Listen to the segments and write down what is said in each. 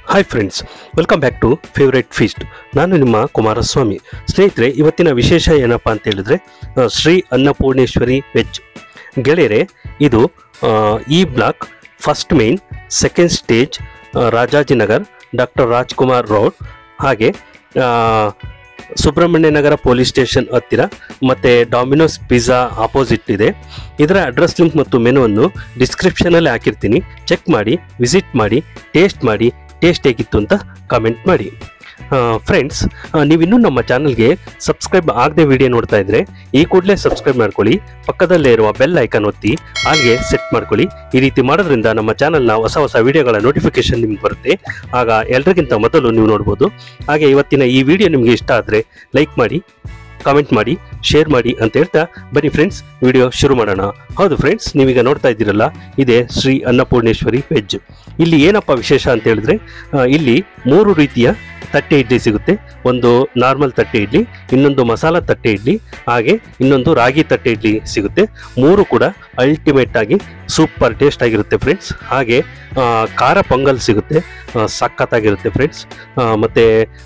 Hi friends, welcome back to favourite feast. ನಾನು ನಿಮ್ಮ ಕುಮಾರಸ್ವಾಮಿ. ಸ್ನೇಹಿತರೆ, ಇವತ್ತಿನ ವಿಶೇಷ ಏನಪ್ಪ ಅಂತ ಹೇಳಿದ್ರೆ ಶ್ರೀ ಅನ್ನಪೂರ್ಣೇಶ್ವರಿ ವೆಜ್. ಗೆಳೆಯರೆ, ಇದು ಈ block first main, second stage, Rajajinagar, doctor Rajkumar road, ಹಾಗೆ ಸುಬ್ರಹ್ಮಣ್ಯ ನಗರ ಪೊಲೀಸ್ ಸ್ಟೇಷನ್ ಹತ್ತಿರ, ಮತ್ತು ಡಾಮಿನೋಸ್ ಪಿಜ್ಜಾ ಆಪೋಸಿಟ್ ಇದೆ. ಇದರ ಅಡ್ರೆಸ್ ಲಿಂಕ್ ಮತ್ತು ಮೆನುವನ್ನು ಡಿಸ್ಕ್ರಿಪ್ಷನಲ್ಲಿ ಹಾಕಿರ್ತೀನಿ. ಚೆಕ್ ಮಾಡಿ, ವಿಸಿಟ್ ಮಾಡಿ, ಟೇಸ್ಟ್ ಹೇಗಿತ್ತು ಅಂತ ಕಾಮೆಂಟ್ ಮಾಡಿ. ಫ್ರೆಂಡ್ಸ್, ನೀವಿನ್ನೂ ನಮ್ಮ ಚಾನಲ್ಗೆ ಸಬ್ಸ್ಕ್ರೈಬ್ ಆಗದೆ ವಿಡಿಯೋ ನೋಡ್ತಾ ಇದ್ರೆ ಈ ಕೂಡಲೇ ಸಬ್ಸ್ಕ್ರೈಬ್ ಮಾಡ್ಕೊಳ್ಳಿ. ಪಕ್ಕದಲ್ಲೇ ಇರುವ ಬೆಲ್ ಐಕಾನ್ ಒತ್ತಿ ಹಾಗೆ ಸೆಟ್ ಮಾಡ್ಕೊಳ್ಳಿ. ಈ ರೀತಿ ಮಾಡೋದ್ರಿಂದ ನಮ್ಮ ಚಾನಲ್ನ ಹೊಸ ವಿಡಿಯೋಗಳ ನೋಟಿಫಿಕೇಶನ್ ನಿಮ್ಗೆ ಬರುತ್ತೆ. ಆಗ ಎಲ್ರಿಗಿಂತ ಮೊದಲು ನೀವು ನೋಡ್ಬೋದು. ಹಾಗೆ ಇವತ್ತಿನ ಈ ವಿಡಿಯೋ ನಿಮಗೆ ಇಷ್ಟ ಆದರೆ ಲೈಕ್ ಮಾಡಿ, ಕಾಮೆಂಟ್ ಮಾಡಿ, ಶೇರ್ ಮಾಡಿ ಅಂತ ಹೇಳ್ತಾ ಬನ್ನಿ ಫ್ರೆಂಡ್ಸ್, ವಿಡಿಯೋ ಶುರು ಮಾಡೋಣ. ಹೌದು ಫ್ರೆಂಡ್ಸ್, ನೀವೀಗ ನೋಡ್ತಾ ಇದ್ದೀರಲ್ಲ, ಇದೇ ಶ್ರೀ ಅನ್ನಪೂರ್ಣೇಶ್ವರಿ ವೆಜ್. ಇಲ್ಲಿ ಏನಪ್ಪ ವಿಶೇಷ ಅಂತ ಹೇಳಿದ್ರೆ, ಇಲ್ಲಿ 3 ರೀತಿಯ ತಟ್ಟೆ ಇಡ್ಲಿ ಸಿಗುತ್ತೆ. ಒಂದು ನಾರ್ಮಲ್ ತಟ್ಟೆ ಇಡ್ಲಿ, ಇನ್ನೊಂದು ಮಸಾಲ ತಟ್ಟೆ ಇಡ್ಲಿ, ಹಾಗೆ ಇನ್ನೊಂದು ರಾಗಿ ತಟ್ಟೆ ಇಡ್ಲಿ ಸಿಗುತ್ತೆ. 3 ಕೂಡ ಅಲ್ಟಿಮೇಟ್ ಆಗಿ ಸೂಪರ್ ಟೇಸ್ಟ್ ಆಗಿರುತ್ತೆ ಫ್ರೆಂಡ್ಸ್. ಹಾಗೆ ಖಾರ ಪೊಂಗಲ್ ಸಿಗುತ್ತೆ, ಸಖತ್ತಾಗಿರುತ್ತೆ ಫ್ರೆಂಡ್ಸ್. ಮತ್ತು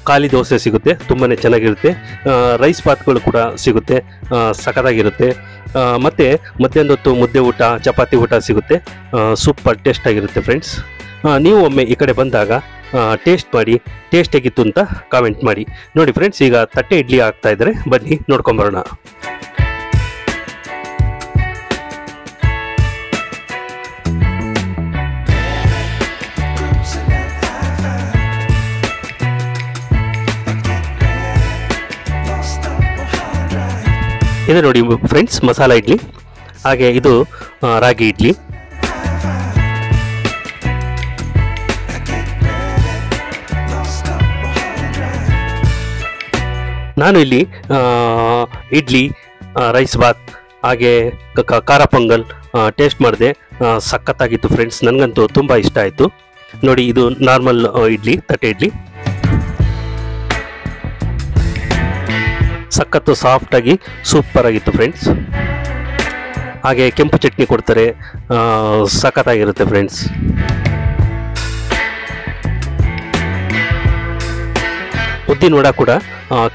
ಖಾಲಿ ದೋಸೆ ಸಿಗುತ್ತೆ, ತುಂಬಾ ಚೆನ್ನಾಗಿರುತ್ತೆ. ರೈಸ್ ಬಾತ್ಗಳು ಕೂಡ ಸಿಗುತ್ತೆ, ಸಖತ್ತಾಗಿರುತ್ತೆ. ಮತ್ತು ಮಧ್ಯಾಹ್ನದ ಹೊತ್ತು ಮುದ್ದೆ ಊಟ, ಚಪಾತಿ ಊಟ ಸಿಗುತ್ತೆ, ಸೂಪರ್ ಟೇಸ್ಟ್ ಆಗಿರುತ್ತೆ ಫ್ರೆಂಡ್ಸ್. ನೀವು ಒಮ್ಮೆ ಈ ಕಡೆ ಬಂದಾಗ ಟೇಸ್ಟ್ ಮಾಡಿ, ಟೇಸ್ಟ್ ಹೇಗಿತ್ತು ಅಂತ ಕಾಮೆಂಟ್ ಮಾಡಿ. ನೋಡಿ ಫ್ರೆಂಡ್ಸ್, ಈಗ ತಟ್ಟೆ ಇಡ್ಲಿ ಆಗ್ತಾ ಇದ್ದಾರೆ, ಬನ್ನಿ ನೋಡ್ಕೊಂಬರೋಣ. ಇದು ನೋಡಿ ಫ್ರೆಂಡ್ಸ್, ಮಸಾಲ ಇಡ್ಲಿ, ಹಾಗೆ ಇದು ರಾಗಿ ಇಡ್ಲಿ. ನಾನು ಇಲ್ಲಿ ಇಡ್ಲಿ, ರೈಸ್ ಬಾತ್, ಹಾಗೆ ಖಾರ ಪೊಂಗಲ್ ಟೇಸ್ಟ್ ಮಾಡಿದೆ, ಸಖತ್ತಾಗಿತ್ತು ಫ್ರೆಂಡ್ಸ್. ನನಗಂತೂ ತುಂಬ ಇಷ್ಟ ಆಯಿತು. ನೋಡಿ, ಇದು ನಾರ್ಮಲ್ ಇಡ್ಲಿ, ತಟ್ಟೆ ಇಡ್ಲಿ, ಸಖತ್ತು ಸಾಫ್ಟಾಗಿ ಸೂಪರ್ ಆಗಿತ್ತು ಫ್ರೆಂಡ್ಸ್. ಹಾಗೆ ಕೆಂಪು ಚಟ್ನಿ ಕೊಡ್ತಾರೆ, ಸಖತ್ತಾಗಿರುತ್ತೆ ಫ್ರೆಂಡ್ಸ್. ಉದ್ದಿನ ವಡ ಕೂಡ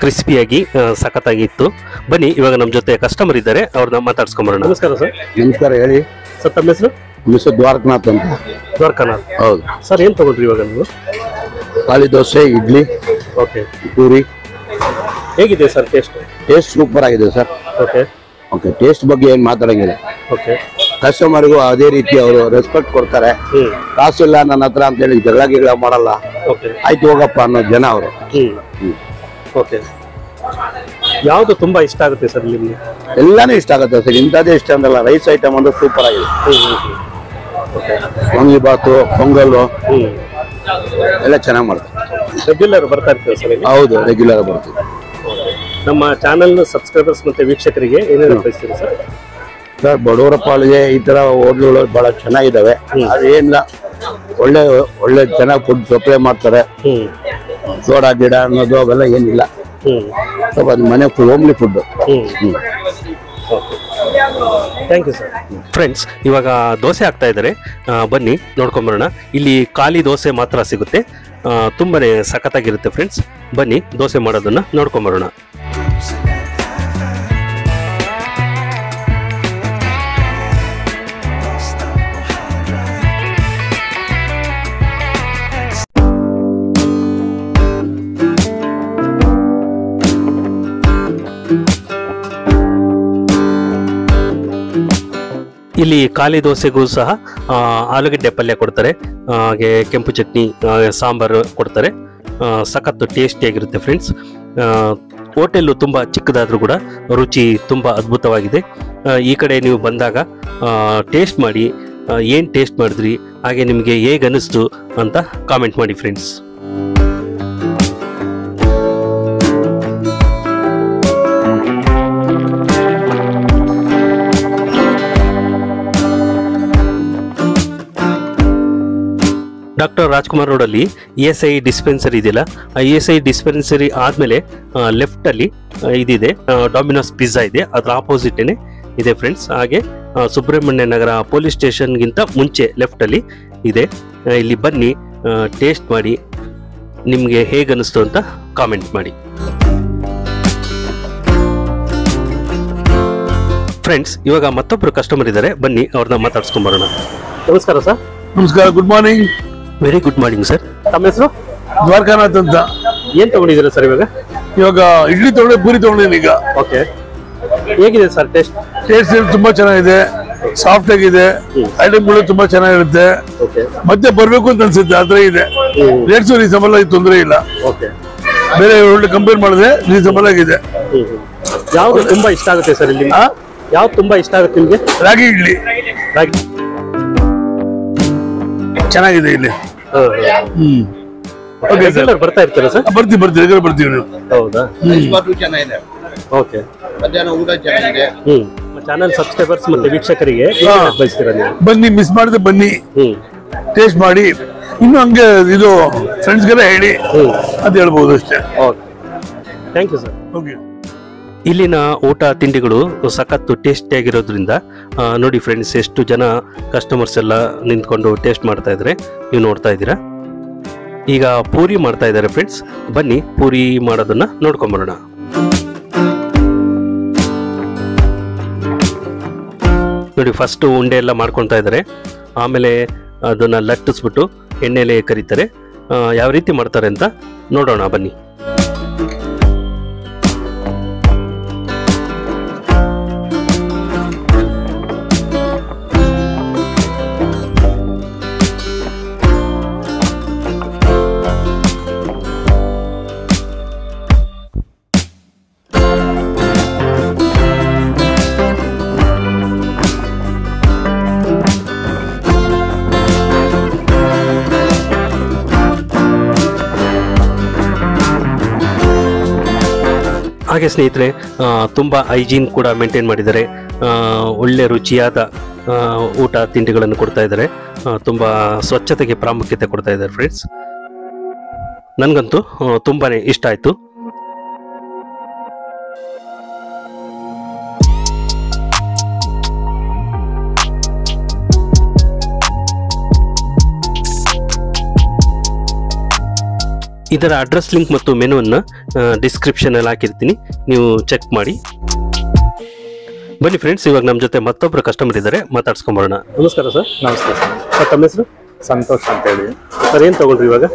ಕ್ರಿಸ್ಪಿಯಾಗಿ ಸಖತ್ತಾಗಿತ್ತು. ಬನ್ನಿ, ಇವಾಗ ನಮ್ಮ ಜೊತೆ ಕಸ್ಟಮರ್ ಇದ್ದಾರೆ, ಅವ್ರನ್ನ ಮಾತಾಡ್ಸ್ಕೊಂಬರೋಣ. ನಮಸ್ಕಾರ ಸರ್. ನಮಸ್ಕಾರ, ಹೇಳಿ ಸರ್, ತಮ್ಮ ಹೆಸರು? ಮಿಸ್ಟರ್ ದ್ವಾರಕನಾಥ್ ಅಂತ. ದ್ವಾರಕನಾಥ್, ಹೌದು ಸರ್. ಏನು ತಗೊಂಡ್ರಿ ಇವಾಗ ನೀವು? ಖಾಲಿ ದೋಸೆ, ಇಡ್ಲಿ, ಓಕೆ, ಪೂರಿ. ಹೇಗಿದೆ ಸರ್ ಟೇಸ್ಟ್? ಟೇಸ್ಟ್ ಸೂಪರ್ ಆಗಿದೆ ಸರ್. ಓಕೆ ಓಕೆ, ಟೇಸ್ಟ್ ಬಗ್ಗೆ ಏನು ಮಾತಾಡಂಗಿಲ್ಲ. ಓಕೆ, ಕಸ್ಟಮರ್ಗೂ ಅದೇ ರೀತಿ ಅವರು ರೆಸ್ಪೆಕ್ಟ್ ಕೊಡ್ತಾರೆ. ಕಾಸಿಲ್ಲ ನನ್ನ ಹತ್ರ ಅಂತ ಹೇಳಿ ಜಗಳ ಮಾಡಲ್ಲ. ಓಕೆ, ಆಯ್ತು ಹೋಗಪ್ಪ ಅನ್ನೋ ಜನ ಅವರು. ಓಕೆ. ಯಾವುದು ತುಂಬಾ ಇಷ್ಟ ಆಗುತ್ತೆ ಸರ್ ನಿಮಗೆ? ಎಲ್ಲಾನು ಇಷ್ಟ ಆಗುತ್ತೆ ಸರ್, ಇಂಥದ್ದೇ ಇಷ್ಟ ಅಂದಲ್ಲ. ರೈಸ್ ಐಟಮ್ ಅಂದ್ರೆ ಸೂಪರ್ ಆಗಿದೆ. ಓಕೆ, ವಾಂಗಿ ಬಾತು, ಪೊಂಗಲ್ಲು ಎಲ್ಲ ಚೆನ್ನಾಗಿ ಮಾಡ್ತಾರೆ. ರೆಗ್ಯುಲರ್ ಬರ್ತಾ ಇರ್ತೀವಿ ಸರ್ ಇಲ್ಲಿ? ಹೌದು, ರೆಗ್ಯುಲರ್ ಬರ್ತೀವಿ. ನಮ್ಮ ಚಾನಲ್ ಸಬ್ಸ್ಕ್ರೈಬರ್ಸ್ ಮತ್ತೆ ವೀಕ್ಷಕರಿಗೆ ಏನೇನು ಬಯಸ್ತೀರಿ ಸರ್? ಸರ್, ಬಡವರ ಪಾಲಿಗೆ ಈ ತರ ಹೋಟ್ಲುಗಳು ಬಹಳ ಚೆನ್ನಾಗಿದ್ದಾವೆ. ಅದೇನಿಲ್ಲ, ಒಳ್ಳೆ ಚೆನ್ನಾಗಿ ಫುಡ್ ಸಪ್ಲೈ ಮಾಡ್ತಾರೆ. ಸೋಡಾ ಗಿಡ ಅನ್ನೋದು ಅವೆಲ್ಲ ಏನಿಲ್ಲ. ಸ್ವಲ್ಪ ಅದು ಮನೆ homely food. Thank you sir. Friends, ಇವಾಗ ದೋಸೆ ಆಗ್ತಾ ಇದ್ದಾರೆ, ಬನ್ನಿ ನೋಡ್ಕೊಂಬರೋಣ. ಇಲ್ಲಿ ಖಾಲಿ ದೋಸೆ ಮಾತ್ರ ಸಿಗುತ್ತೆ, ತುಂಬಾನೇ ಸಖತ್ತಾಗಿರುತ್ತೆ ಫ್ರೆಂಡ್ಸ್. ಬನ್ನಿ ದೋಸೆ ಮಾಡೋದನ್ನ ನೋಡ್ಕೊಂಬರೋಣ. ಇಲ್ಲಿ ಖಾಲಿ ದೋಸೆಗೂ ಸಹ ಆಲೂಗಡ್ಡೆ ಪಲ್ಯ ಕೊಡ್ತಾರೆ, ಹಾಗೆ ಕೆಂಪು ಚಟ್ನಿ, ಸಾಂಬಾರು ಕೊಡ್ತಾರೆ. ಸಖತ್ತು ಟೇಸ್ಟಿಯಾಗಿರುತ್ತೆ ಫ್ರೆಂಡ್ಸ್. ಹೋಟೆಲ್ಲು ತುಂಬ ಚಿಕ್ಕದಾದರೂ ಕೂಡ ರುಚಿ ತುಂಬ ಅದ್ಭುತವಾಗಿದೆ. ಈ ಕಡೆ ನೀವು ಬಂದಾಗ ಟೇಸ್ಟ್ ಮಾಡಿ, ಏನು ಟೇಸ್ಟ್ ಮಾಡಿದ್ರಿ, ಹಾಗೆ ನಿಮಗೆ ಹೇಗೆ ಅನ್ನಿಸ್ತು ಅಂತ ಕಾಮೆಂಟ್ ಮಾಡಿ ಫ್ರೆಂಡ್ಸ್. ಡಾಕ್ಟರ್ ರಾಜ್ಕುಮಾರ್ ರೋಡಲ್ಲಿ ESI ಡಿಸ್ಪೆನ್ಸರಿ ಇದೆಯಲ್ಲ, ಆ ESI ಡಿಸ್ಪೆನ್ಸರಿ ಆದಮೇಲೆ ಲೆಫ್ಟಲ್ಲಿ ಇದಿದೆ, ಡಾಮಿನೋಸ್ ಪಿಜ್ಜಾ ಇದೆ, ಅದರ ಆಪೋಸಿಟೇನೆ ಇದೆ ಫ್ರೆಂಡ್ಸ್. ಹಾಗೆ ಸುಬ್ರಹ್ಮಣ್ಯ ನಗರ ಪೊಲೀಸ್ ಸ್ಟೇಷನ್ಗಿಂತ ಮುಂಚೆ ಲೆಫ್ಟಲ್ಲಿ ಇದೆ. ಇಲ್ಲಿ ಬನ್ನಿ, ಟೇಸ್ಟ್ ಮಾಡಿ, ನಿಮಗೆ ಹೇಗೆ ಅನಿಸ್ತು ಅಂತ ಕಾಮೆಂಟ್ ಮಾಡಿ. ಫ್ರೆಂಡ್ಸ್, ಇವಾಗ ಮತ್ತೊಬ್ರು ಕಸ್ಟಮರ್ ಇದ್ದಾರೆ, ಬನ್ನಿ ಅವ್ರನ್ನ ಮಾತಾಡ್ಸ್ಕೊಂಬರೋಣ. ನಮಸ್ಕಾರ ಸರ್. ನಮಸ್ಕಾರ, good morning. Very good morning sir. ತಮ್ಮ ಹೆಸರು? ದ್ವಾರಕಾನಾಥ್ ಅಂತ. ಏನ್ ತಗೊಂಡಿದ್ದೀರಾ ಸರ್ ಇವಾಗ? ಇವಾಗ ಇಡ್ಲಿ ತಗೊಂಡೆ, ಪೂರಿ ತಗೊಂಡಿದ್ದೀನಿ ಈಗ. ಓಕೆ, ಹೇಗಿದೆ ಸರ್ ಟೇಸ್ಟ್? ಟೇಸ್ಟ್ ತುಂಬಾ ಚೆನ್ನಾಗಿದೆ, ಸಾಫ್ಟ್ ಆಗಿದೆ, ಐಟಮ್ಗಳು ತುಂಬಾ ಚೆನ್ನಾಗಿರುತ್ತೆ. ಮತ್ತೆ ಬರ್ಬೇಕು ಅಂತ ಅನ್ಸುತ್ತೆ, ಆತರ ಇದೆ. ರೇಟ್ಸ್ ರೀಸನಬಲ್ ಆಗಿ ತೊಂದರೆ ಇಲ್ಲ. ಬೇರೆ ಒಳ್ಳೆ ಕಂಪೇರ್ ಮಾಡಿದ್ರೆ ರೀಸನಬಲ್ ಆಗಿದೆ. ಯಾವ್ದು ತುಂಬಾ ಇಷ್ಟ ಆಗುತ್ತೆ ಸರ್ ಇಲ್ಲಿ? ಯಾವ್ದು ತುಂಬಾ ಇಷ್ಟ ಆಗುತ್ತೆ ನಿಮ್ಗೆ? ರಾಗಿ ಇಡ್ಲಿ ಚೆನ್ನಾಗಿದೆ ಇಲ್ಲಿ. ಬರ್ತಾ ಇರ್ತೀರಾ ಸರ್? ಬರ್ತೀವಿ. ಹೌದಾ? ಚೆನ್ನಾಗಿದೆ. ಓಕೆ, ಮಧ್ಯಾಹ್ನ ಊಟ ಚೆನ್ನಾಗಿದೆ. ಚಾನಲ್ ಸಬ್ಸ್ಕ್ರೈಬರ್ಸ್ ಮತ್ತೆ ವೀಕ್ಷಕರಿಗೆ ಬಯಸ್ತೀರಾ ನೀವು? ಬನ್ನಿ, ಮಿಸ್ ಮಾಡಿದ್ರೆ ಬನ್ನಿ, ಟೇಸ್ಟ್ ಮಾಡಿ. ಇನ್ನು ಹಂಗೆ ಇದು ಫ್ರೆಂಡ್ಸ್ಗೆಲ್ಲ ಹೇಳಿ ಅಂತ ಹೇಳ್ಬೋದು ಅಷ್ಟೇ. Thank you sir. ಓಕೆ. ಇಲ್ಲಿನ ಊಟ ತಿಂಡಿಗಳು ಸಖತ್ತು ಟೇಸ್ಟಿ ಆಗಿರೋದ್ರಿಂದ ನೋಡಿ ಫ್ರೆಂಡ್ಸ್, ಎಷ್ಟು ಜನ ಕಸ್ಟಮರ್ಸ್ ಎಲ್ಲ ನಿಂತ್ಕೊಂಡು ಟೇಸ್ಟ್ ಮಾಡ್ತಾ ಇದ್ದಾರೆ, ನೀವು ನೋಡ್ತಾ ಇದ್ದೀರಾ. ಈಗ ಪೂರಿ ಮಾಡ್ತಾ ಇದ್ದಾರೆ ಫ್ರೆಂಡ್ಸ್, ಬನ್ನಿ ಪೂರಿ ಮಾಡೋದನ್ನ ನೋಡ್ಕೊಂಬರೋಣ. ನೋಡಿ, ಫಸ್ಟ್ ಉಂಡೆ ಎಲ್ಲ ಮಾಡ್ಕೊಳ್ತಾ ಇದ್ದಾರೆ, ಆಮೇಲೆ ಅದನ್ನ ಲಟ್ಟಿಸ್ಬಿಟ್ಟು ಎಣ್ಣೆಲೆ ಕರೀತಾರೆ. ಯಾವ ರೀತಿ ಮಾಡ್ತಾರೆ ಅಂತ ನೋಡೋಣ ಬನ್ನಿ. ಹಾಗೆ ಸ್ನೇಹಿತರೆ, ತುಂಬ ಹೈಜೀನ್ ಕೂಡ ಮೇಂಟೈನ್ ಮಾಡಿದ್ದಾರೆ. ಒಳ್ಳೆ ರುಚಿಯಾದ ಊಟ ತಿಂಡಿಗಳನ್ನು ಕೊಡ್ತಾ ಇದ್ದಾರೆ. ತುಂಬ ಸ್ವಚ್ಛತೆಗೆ ಪ್ರಾಮುಖ್ಯತೆ ಕೊಡ್ತಾ ಇದ್ದಾರೆ ಫ್ರೆಂಡ್ಸ್. ನನಗಂತೂ ತುಂಬಾ ಇಷ್ಟ ಆಯಿತು. ಇದರ ಅಡ್ರೆಸ್ ಲಿಂಕ್ ಮತ್ತು ಮೆನುವನ್ನು ಡಿಸ್ಕ್ರಿಪ್ಷನ್ ಅಲ್ಲಿ ಹಾಕಿರ್ತೀನಿ, ನೀವು ಚೆಕ್ ಮಾಡಿ. ಬನ್ನಿ ಫ್ರೆಂಡ್ಸ್, ಇವಾಗ ನಮ್ಮ ಜೊತೆ ಮತ್ತೊಬ್ಬರು ಕಸ್ಟಮರ್ ಇದ್ದಾರೆ, ಮಾತಾಡ್ಸ್ಕೊಂಬರೋಣ. ನಮಸ್ಕಾರ ಸರ್. ನಮಸ್ತೆ ಸರ್, ತಮ್ಮ ಹೆಸರು? ಸಂತೋಷ್ ಅಂತ ಹೇಳಿ. ಸರ್, ಏನು ತಗೊಂಡ್ರಿ ಇವಾಗ?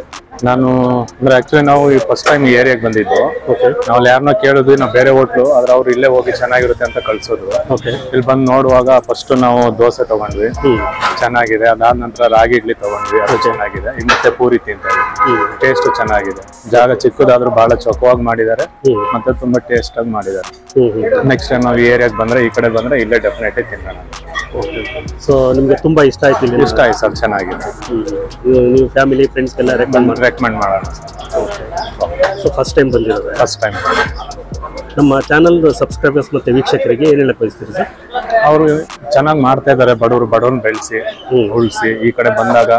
ನಾನು ಅಂದ್ರೆ ಆಕ್ಚುಲಿ ನಾವು ಈ ಫಸ್ಟ್ ಟೈಮ್ ಈ ಏರಿಯಾಗೆ ಬಂದಿದ್ದು. ನಾವು ಯಾರನ್ನ ಕೇಳಿದ್ವಿ, ನಾವು ಬೇರೆ ಹೋಟ್ಲು, ಆದ್ರೆ ಅವ್ರು ಇಲ್ಲೇ ಹೋಗಿ ಚೆನ್ನಾಗಿರುತ್ತೆ ಅಂತ ಕಳ್ಸೋದು. ಇಲ್ಲಿ ಬಂದು ನೋಡುವಾಗ ಫಸ್ಟ್ ನಾವು ದೋಸೆ ತಗೊಂಡ್ವಿ, ಚೆನ್ನಾಗಿದೆ. ಅದಾದ ನಂತರ ರಾಗಿ ಇಡ್ಲಿ ತಗೊಂಡ್ವಿ, ಅದು ಚೆನ್ನಾಗಿದೆ. ಈಗ ಮತ್ತೆ ಪೂರಿ ತಿಂತೀವಿ, ಟೇಸ್ಟ್ ಚೆನ್ನಾಗಿದೆ. ಜಾಗ ಚಿಕ್ಕದಾದ್ರೂ ಬಹಳ ಚೊಕವಾಗಿ ಮಾಡಿದ್ದಾರೆ, ಮತ್ತೆ ತುಂಬಾ ಟೇಸ್ಟ್ ಆಗಿ ಮಾಡಿದ್ದಾರೆ. ನೆಕ್ಸ್ಟ್ ಟೈಮ್ ನಾವು ಈ ಏರಿಯಾಗೆ ಬಂದ್ರೆ, ಈ ಕಡೆ ಬಂದ್ರೆ ಇಲ್ಲೇ ಡೆಫಿನೆಟ್ಲಿ ತಿನ್ನೋಣ. ಸೊ ನಿಮ್ಗೆ ತುಂಬಾ ಇಷ್ಟ ಆಯ್ತು? ಇಷ್ಟ ಆಯ್ತು ಸರ್, ಚೆನ್ನಾಗಿದೆ. ನೀವು ಫ್ಯಾಮಿಲಿ ಫ್ರೆಂಡ್ಸ್ಗೆಲ್ಲ ರೆಕಮೆಂಡ್ ಮಾಡೋಣ. ಸೊ ಫಸ್ಟ್ ಟೈಮ್ ಬಂದಿರೋದು? First time. ನಮ್ಮ ಚಾನಲ್ ಸಬ್ಸ್ಕ್ರೈಬರ್ಸ್ ಮತ್ತೆ ವೀಕ್ಷಕರಿಗೆ ಏನೆಲ್ಲ ಬಯಸ್ತೀರಿ ಸರ್? ಅವರು ಚೆನ್ನಾಗಿ ಮಾಡ್ತಾ ಇದ್ದಾರೆ, ಬಡವ್ರನ್ನ ಬೆಳೆಸಿ ಉಳಿಸಿ. ಈ ಕಡೆ ಬಂದಾಗ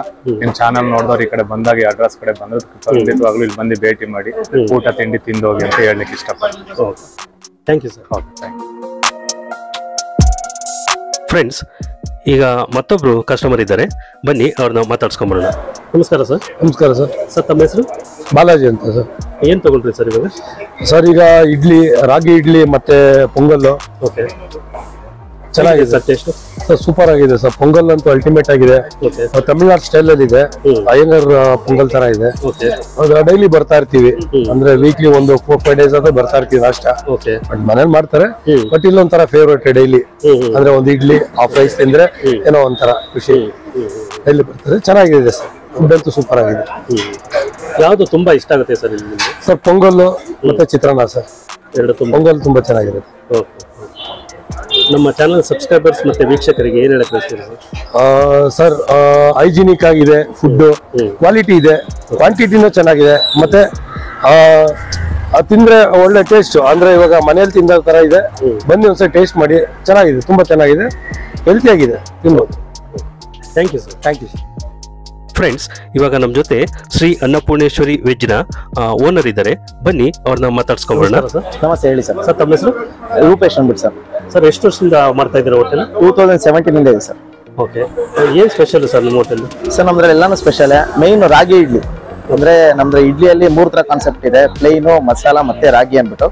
ನಿಮ್ ಚಾನಲ್ ನೋಡಿದವ್ರು ಈ ಕಡೆ ಬಂದಾಗ, ಈ ಅಡ್ರೆಸ್ ಕಡೆ ಬಂದ್ರೆ ಖಂಡಿತವಾಗ್ಲೂ ಇಲ್ಲಿ ಬಂದು ಭೇಟಿ ಮಾಡಿ ಊಟ ತಿಂಡಿ ತಿಂದೋಗಿ ಅಂತ ಹೇಳಲಿಕ್ಕೆ ಇಷ್ಟಪಡ್ತೀನಿ. Thank you sir. Okay, thank you. Friends, ಈಗ ಮತ್ತೊಬ್ರು ಕಸ್ಟಮರ್ ಇದ್ದಾರೆ, ಬನ್ನಿ ಅವ್ರನ್ನ ಮಾತಾಡ್ಸ್ಕೊಂಬರೋಣ. ನಮಸ್ಕಾರ ಸರ್. ನಮಸ್ಕಾರ ಸರ್. ಸರ್, ತಮ್ಮ ಹೆಸರು? ಬಾಲಾಜಿ ಅಂತ ಸರ್. ಏನು ತಗೊಂಡ್ರಿ ಸರ್ ಇವಾಗ? ಸರ್, ಈಗ ಇಡ್ಲಿ, ರಾಗಿ ಇಡ್ಲಿ ಮತ್ತೆ ಪೊಂಗಲ್. ಓಕೆ, ಚೆನ್ನಾಗಿದೆ ಸರ್. ಟೇಸ್ಟ್ ಸರ್ ಸೂಪರ್ ಆಗಿದೆ ಸರ್. ಪೊಂಗಲ್ ಅಂತೂ ಅಲ್ಟಿಮೇಟ್ ಆಗಿದೆ. ತಮಿಳ್ನಾಡು ಸ್ಟೈಲ್ ಅಲ್ಲಿ ಇದೆ, ಅಯ್ಯಂಗಾರ್ ಪೊಂಗಲ್ ತರ ಇದೆ. ಡೈಲಿ ಬರ್ತಾ ಇರ್ತೀವಿ, ಅಂದ್ರೆ ವೀಕ್ಲಿ ಒಂದು 4-5 ಡೇಸ್ ಆದ್ರೆ ಬರ್ತಾ ಇರ್ತೀವಿ ನಾಷ್ಟ. ಬಟ್ ಮನೇಲಿ ಮಾಡ್ತಾರೆ, ಬಟ್ ಇಲ್ಲೊಂಥರ ಫೇವ್ರೇಟ್ ಡೈಲಿ. ಅಂದ್ರೆ ಒಂದು ಇಡ್ಲಿ ಹಾಫ್ ರೈಸ್ ತಿಂದ್ರೆ ಏನೋ ಒಂಥರ ಖುಷಿ. ಡೈಲಿ ಬರ್ತಾರೆ, ಚೆನ್ನಾಗಿದೆ ಸರ್. ಫುಡ್ ಅಂತೂ ಸೂಪರ್ ಆಗಿದೆ. ಯಾವ್ದು ತುಂಬಾ ಇಷ್ಟ ಆಗುತ್ತೆ ಸರ್ ಇಲ್ಲಿ? ಸರ್ ಪೊಂಗಲ್ ಮತ್ತೆ ಚಿತ್ರಾನ್ನ ಸರ್, ಎರಡು. ಪೊಂಗಲ್ ತುಂಬಾ ಚೆನ್ನಾಗಿರುತ್ತೆ. ನಮ್ಮ ಚಾನಲ್ ಸಬ್ಸ್ಕ್ರೈಬರ್ಸ್ ಮತ್ತೆ ವೀಕ್ಷಕರಿಗೆ ಏನ್ ಹೇಳಕ್ ಬಯಸ್ತೀರಿ ಸರ್? ಹೈಜಿನಿಕ್ ಆಗಿದೆ, ಫುಡ್ ಕ್ವಾಲಿಟಿ ಇದೆ, ಕ್ವಾಂಟಿಟಿನೂ ಚೆನ್ನಾಗಿದೆ, ಮತ್ತೆ ತಿಂದ್ರೆ ಒಳ್ಳೆ ಟೇಸ್ಟ್. ಅಂದ್ರೆ ಇವಾಗ ಮನೇಲಿ ತಿಂದ ತರ ಇದೆ. ಬನ್ನಿ ಒಂದ್ಸಲ ಟೇಸ್ಟ್ ಮಾಡಿ, ಚೆನ್ನಾಗಿದೆ, ತುಂಬಾ ಚೆನ್ನಾಗಿದೆ, ಹೆಲ್ತಿ ಆಗಿದೆ, ತಿನ್ಬೋದು. Thank you sir. Thank you sir. Friends, ಇವಾಗ ನಮ್ಮ ಜೊತೆ ಶ್ರೀ ಅನ್ನಪೂರ್ಣೇಶ್ವರಿ ವೆಜ್ನ ಓನರ್ ಇದ್ದಾರೆ, ಬನ್ನಿ ಅವ್ರನ್ನ ಮಾತಾಡ್ಸ್ಕೊಂಬರೋಣ. ನಮಸ್ತೆ, ಹೇಳಿ ಸರ್. ಸರ್, ತಮ್ಮ ಹೆಸರು? ರೂಪೇಶ್ ಅಂದ್ಬಿಟ್ಟು ಸರ್. ಸರ್, ಎಷ್ಟು ವರ್ಷದಿಂದ ಮಾಡ್ತಾ ಇದ್ದೀರಾ ಹೋಟೆಲ್? 2017 ಇದೆ ಸರ್. ಓಕೆ, ಏನು ಸ್ಪೆಷಲ್ ಸರ್ ನಿಮ್ಮ ಹೋಟೆಲ್? ಸರ್ ನಮ್ದ್ರಲ್ಲಿ ಎಲ್ಲಾನು ಸ್ಪೆಷಲ್. ಮೈನ್ ರಾಗಿ ಇಡ್ಲಿ ಅಂದ್ರೆ ನಮ್ದು ಇಡ್ಲಿಯಲ್ಲಿ 3 ತರ ಕಾನ್ಸೆಪ್ಟ್ ಇದೆ, ಪ್ಲೇನು, ಮಸಾಲಾ ಮತ್ತೆ ರಾಗಿ ಅಂದ್ಬಿಟ್ಟು.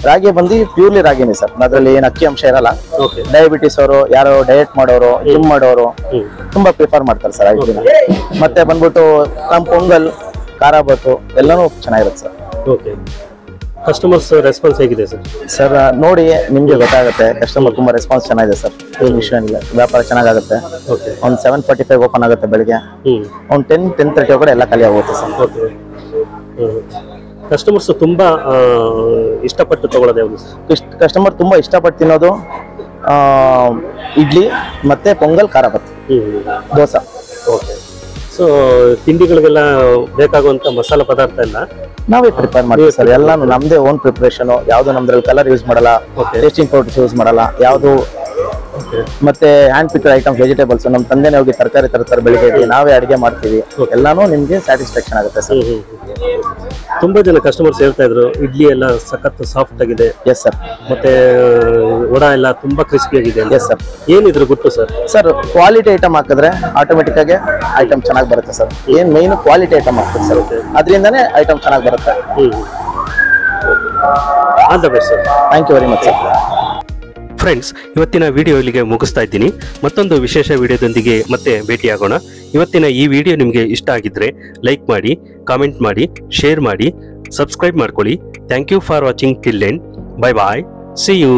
ರಾಗಿ ಬಂದು ಪ್ಯೂರ್ಲಿ ರಾಗಿನೇ ಸರ್, ಅದ್ರಲ್ಲಿ ಏನು ಅಕ್ಕಿ ಅಂಶ ಇರಲ್ಲ. ಡಯಾಬಿಟಿಸ್ ಅವರು, ಯಾರೋ ಡಯಟ್ ಮಾಡೋರು, ಜಿಮ್ ಮಾಡೋರು ತುಂಬಾ ಪ್ರಿಫರ್ ಮಾಡ್ತಾರೆ ಸರ್ ಇಡ್ಲಿನ. ಮತ್ತೆ ಬಂದ್ಬಿಟ್ಟು ನಮ್ ಪೊಂಗಲ್, ಖಾರ ಬಾತು ಎಲ್ಲಾನು ಚೆನ್ನಾಗಿರುತ್ತೆ ಸರ್. ಓಕೆ, ಕಸ್ಟಮರ್ಸ್ ರೆಸ್ಪಾನ್ಸ್ ಹೇಗಿದೆ ಸರ್? ಸರ್ ನೋಡಿ ನಿಮ್ಗೆ ಗೊತ್ತಾಗುತ್ತೆ, ಕಸ್ಟಮರ್ ತುಂಬಾ ರೆಸ್ಪಾನ್ಸ್ ಚೆನ್ನಾಗಿದೆ ಸರ್. ಏನು ವಿಷಯ ಇಲ್ಲ, ವ್ಯಾಪಾರ ಚೆನ್ನಾಗುತ್ತೆ. ಒಂದು 7:45 ಓಪನ್ ಆಗುತ್ತೆ ಬೆಳಿಗ್ಗೆ, ಒಂದು 10:30 ಒಳಗಡೆ ಎಲ್ಲ ಖಾಲಿ ಆಗುತ್ತೆ ಸರ್. ಓಕೆ, ಕಸ್ಟಮರ್ಸ್ ತುಂಬಾ ಇಷ್ಟಪಟ್ಟು ತಗೊಳ್ಳೋದು ಯಾವುದು ಸರ್? ಕಸ್ಟಮರ್ ತುಂಬಾ ಇಷ್ಟಪಟ್ಟು ತಿನ್ನೋದು ಇಡ್ಲಿ ಮತ್ತೆ ಪೊಂಗಲ್, ಖಾರ ಬಾತ್, ದೋಸೆ. ಓಕೆ, ಸೊ ತಿಂಡಿಗಳಿಗೆಲ್ಲ ಬೇಕಾಗುವಂತ ಮಸಾಲಾ ಪದಾರ್ಥ ಎಲ್ಲ ನಾವೇ ಪ್ರಿಪೇರ್ ಮಾಡ್ತೀವಿ ಸರ್. ಎಲ್ಲ ನಮ್ದೇ ಓನ್ ಪ್ರಿಪರೇಷನ್, ಯಾವ್ದು ನಮ್ದ್ರಲ್ಲಿ ಕಲರ್ ಯೂಸ್ ಮಾಡಲ್ಲ, ಟೇಸ್ಟಿಂಗ್ ಪೌಡರ್ಸ್ ಯೂಸ್ ಮಾಡಲ್ಲ ಯಾವ್ದು. ಮತ್ತೆ ಹ್ಯಾಂಡ್ ಪಿಕ್ಡ್ ಐಟಮ್, ವೆಜಿಟೇಬಲ್ಸ್ ನಮ್ ತಂದೆನೇ ಹೋಗಿ ತರಕಾರಿ ತರ್ತಾರೆ ಬೆಳಿಗ್ಗೆ, ನಾವೇ ಅಡಿಗೆ ಮಾಡ್ತೀವಿ. ಎಲ್ಲಾನು ನಿಮ್ಗೆ ಸ್ಯಾಟಿಸ್ಫ್ಯಾಕ್ಷನ್ ಆಗುತ್ತೆ ಸರ್. ತುಂಬಾ ಜನ ಕಸ್ಟಮರ್ಸ್ ಹೇಳ್ತಾ ಇದ್ರು ಇಡ್ಲಿ ಎಲ್ಲ ಸಖತ್ ಸಾಫ್ಟ್ ಆಗಿದೆ. Yes sir. ಮತ್ತೆ ವಡ ಎಲ್ಲ ತುಂಬಾ ಕ್ರಿಸ್ಪಿ ಆಗಿದೆ. Yes sir. ಏನಿದ್ರು ಗೊತ್ತು ಸರ್? ಸರ್ ಕ್ವಾಲಿಟಿ ಐಟಮ್ ಹಾಕಿದ್ರೆ ಆಟೋಮೆಟಿಕ್ ಆಗಿ ಐಟಮ್ ಚೆನ್ನಾಗಿ ಬರುತ್ತೆ ಸರ್. ಏನ್ ಮೈನ್ ಕ್ವಾಲಿಟಿ ಐಟಮ್ ಹಾಕ್ತೀವಿ ಸರ್, ಅದರಿಂದಾನೇ ಐಟಮ್ ಚೆನ್ನಾಗಿ ಬರುತ್ತೆ. All the best sir. Thank you very much sir. Friends, ಇವತ್ತಿನ ವಿಡಿಯೋ ಇಲ್ಲಿಗೆ ಮುಗಿಸ್ತಾ ಇದ್ದೀನಿ. ಮತ್ತೊಂದು ವಿಶೇಷ ವಿಡಿಯೋದೊಂದಿಗೆ ಮತ್ತೆ ಭೇಟಿಯಾಗೋಣ. ಇವತ್ತಿನ ಈ ವಿಡಿಯೋ ನಿಮಗೆ ಇಷ್ಟ ಆಗಿದ್ರೆ ಲೈಕ್ ಮಾಡಿ, ಕಾಮೆಂಟ್ ಮಾಡಿ, ಶೇರ್ ಮಾಡಿ, ಸಬ್ಸ್ಕ್ರೈಬ್ ಮಾಡ್ಕೊಳ್ಳಿ. Thank you for watching till end. Bye bye, see you.